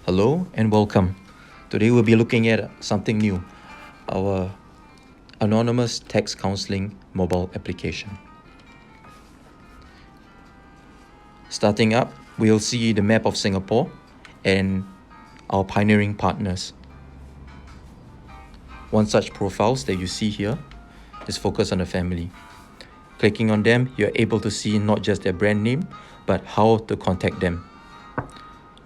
Hello and welcome. Today we'll be looking at something new, our anonymous text counseling mobile application. Starting up, we'll see the map of Singapore and our pioneering partners. One such profiles that you see here is focused on the family. Clicking on them, you're able to see not just their brand name, but how to contact them.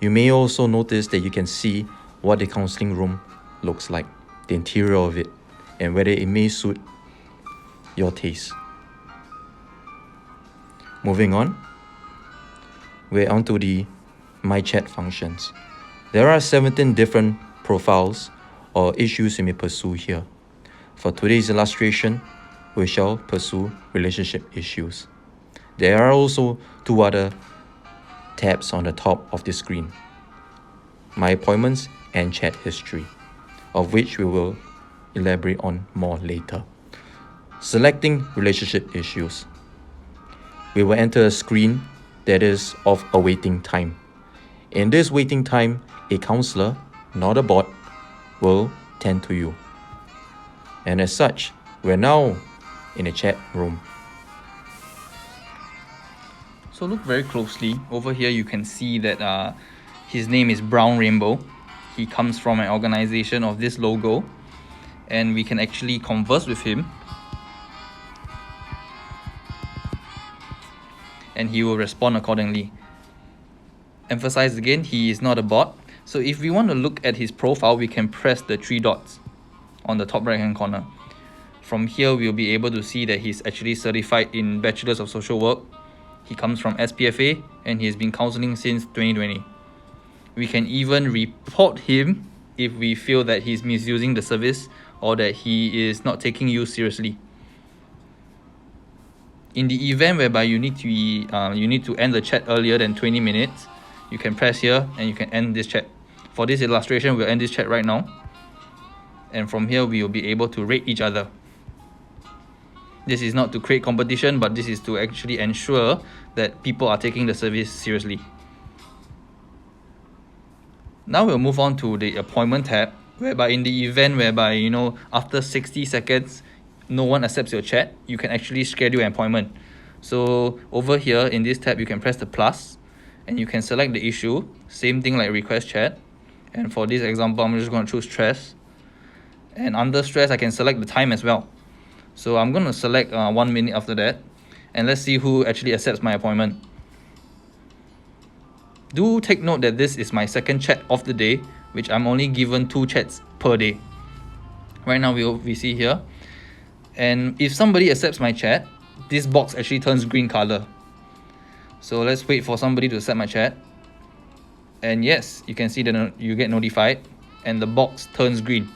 You may also notice that you can see what the counseling room looks like, the interior of it, and whether it may suit your taste. Moving on, we're onto the My Chat functions. There are 17 different profiles or issues you may pursue here. For today's illustration, we shall pursue relationship issues. There are also two other tabs on the top of the screen: My Appointments and Chat History, of which we will elaborate on more later. Selecting relationship issues. We will enter a screen that is of a waiting time. In this waiting time, a counselor, not a bot, will tend to you. And as such, we're now in a chat room. So look very closely. Over here you can see that his name is Brown Rainbow. He comes from an organization of this logo, and we can actually converse with him, and he will respond accordingly. Emphasize again, he is not a bot. So if we want to look at his profile, we can press the three dots on the top right hand corner. From here we'll be able to see that he's actually certified in Bachelor's of Social Work. He comes from SPFA and he has been counseling since 2020. We can even report him if we feel that he's misusing the service or that he is not taking you seriously. In the event whereby you need to end the chat earlier than 20 minutes, you can press here and you can end this chat. For this illustration, we'll end this chat right now. And from here, we will be able to rate each other. This is not to create competition, but this is to actually ensure that people are taking the service seriously. Now we'll move on to the appointment tab, whereby in the event whereby, after 60 seconds, no one accepts your chat, you can actually schedule an appointment. So over here in this tab, you can press the plus and you can select the issue. Same thing like request chat. And for this example, I'm just going to choose stress. And under stress, I can select the time as well. So I'm going to select 1 minute after that. And let's see who actually accepts my appointment. Do take note that this is my second chat of the day, which I'm only given 2 chats per day. Right now we see here. And if somebody accepts my chat, this box actually turns green color. So let's wait for somebody to accept my chat. And yes, you can see that you get notified and the box turns green.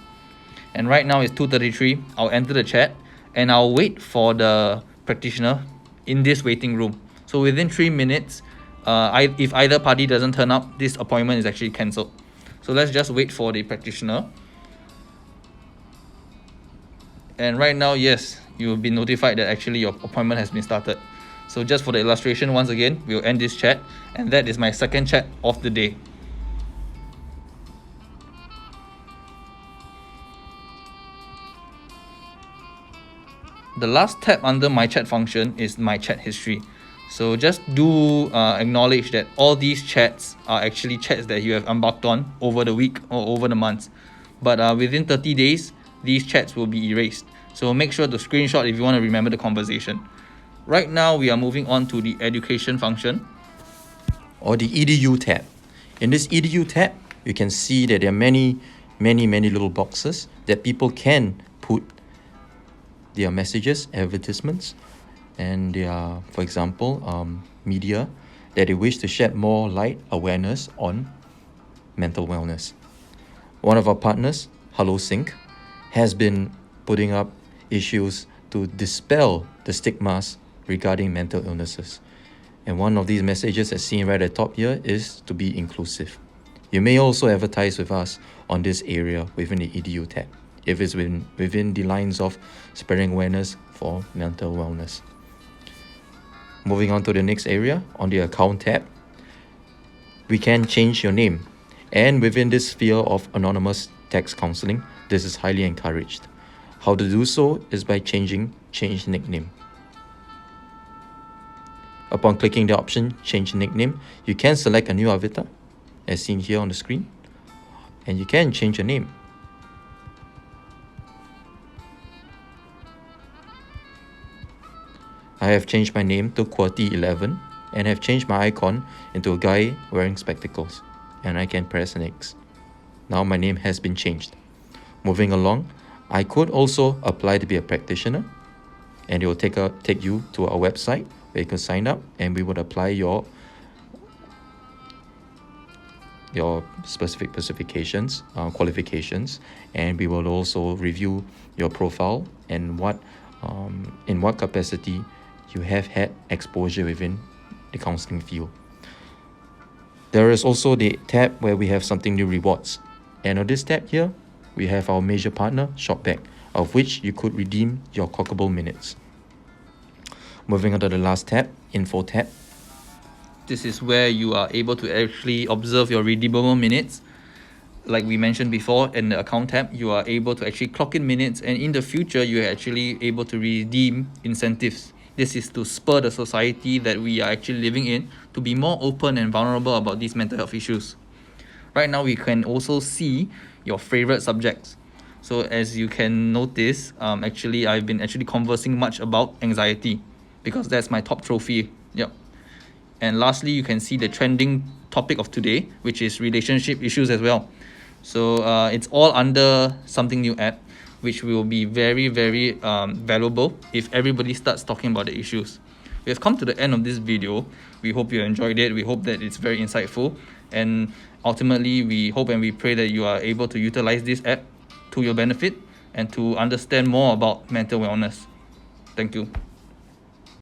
And right now it's 2:33. I'll enter the chat and I'll wait for the practitioner in this waiting room. So within 3 minutes, if either party doesn't turn up, this appointment is actually cancelled. So let's just wait for the practitioner. And right now, yes, you will be notified that actually your appointment has been started. So just for the illustration, once again, we'll end this chat. And that is my second chat of the day. The last tab under my chat function is my chat history. So just do acknowledge that all these chats are actually chats that you have embarked on over the week or over the months. But within 30 days, these chats will be erased. So make sure to screenshot if you want to remember the conversation. Right now, we are moving on to the education function, Or the EDU tab. In this EDU tab, you can see that there are many little boxes that people can put their messages, advertisements, and their, for example, media that they wish to shed more light, awareness on mental wellness. One of our partners, Hello Sync, has been putting up issues to dispel the stigmas regarding mental illnesses. And one of these messages as seen right at the top here is to be inclusive. You may also advertise with us on this area within the EDU tab, if it's within the lines of spreading awareness for mental wellness. Moving on to the next area, on the account tab, we can change your name And within this sphere of anonymous text counseling, this is highly encouraged. How to do so is by change nickname. Upon clicking the option change nickname, you can select a new avatar as seen here on the screen, and you can change your name. I have changed my name to QWERTY11 and have changed my icon into a guy wearing spectacles, and I can press next. Now my name has been changed. Moving along, I could also apply to be a practitioner, and it will take you to our website where you can sign up, and we would apply your specific specifications, qualifications, and we will also review your profile and in what capacity you have had exposure within the counseling field. There is also the tab where we have SomethingNew rewards, and on this tab here we have our major partner Shopback, of which you could redeem your clockable minutes. Moving on to the last tab, info tab. This is where you are able to actually observe your redeemable minutes. Like we mentioned before, in the account tab, you are able to actually clock in minutes, and in the future, you are actually able to redeem incentives. This is to spur the society that we are actually living in to be more open and vulnerable about these mental health issues. Right now, we can also see your favorite subjects. So as you can notice, actually, I've been actually conversing much about anxiety because that's my top trophy. Yep. And lastly, you can see the trending topic of today, which is relationship issues as well. So it's all under SomethingNew app, which will be very, very valuable if everybody starts talking about the issues. We have come to the end of this video. We hope you enjoyed it. We hope that it's very insightful. And ultimately, we hope and we pray that you are able to utilize this app to your benefit and to understand more about mental wellness. Thank you.